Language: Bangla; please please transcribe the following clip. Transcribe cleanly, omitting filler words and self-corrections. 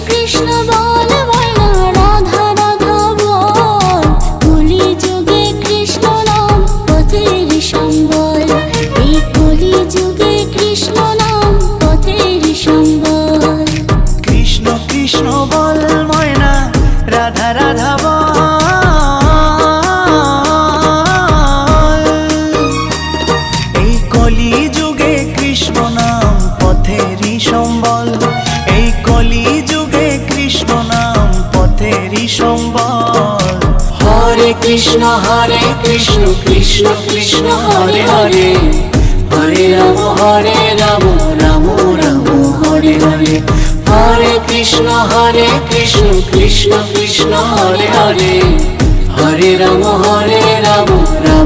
কৃষ্ণ বল ময়না রাধা রাধা বল, কলি যুগে কৃষ্ণ নাম পথের সম্বল, এই কলি যুগে কৃষ্ণ নাম পথের সম্বল। কৃষ্ণ কৃষ্ণ বল ময়না রাধা রাধা বল, এই কলি যুগে কৃষ্ণ নাম পথেরই সম্বল, এই কলি যুগে কৃষ্ণ নাম পথেরই সম্বল। হরে কৃষ্ণ কৃষ্ণ কৃষ্ণ হরে হরে, হরে রাম রাম রাম হরে হরে। হরে কৃষ্ণ কৃষ্ণ কৃষ্ণ হরে হরে, হরে রাম রাম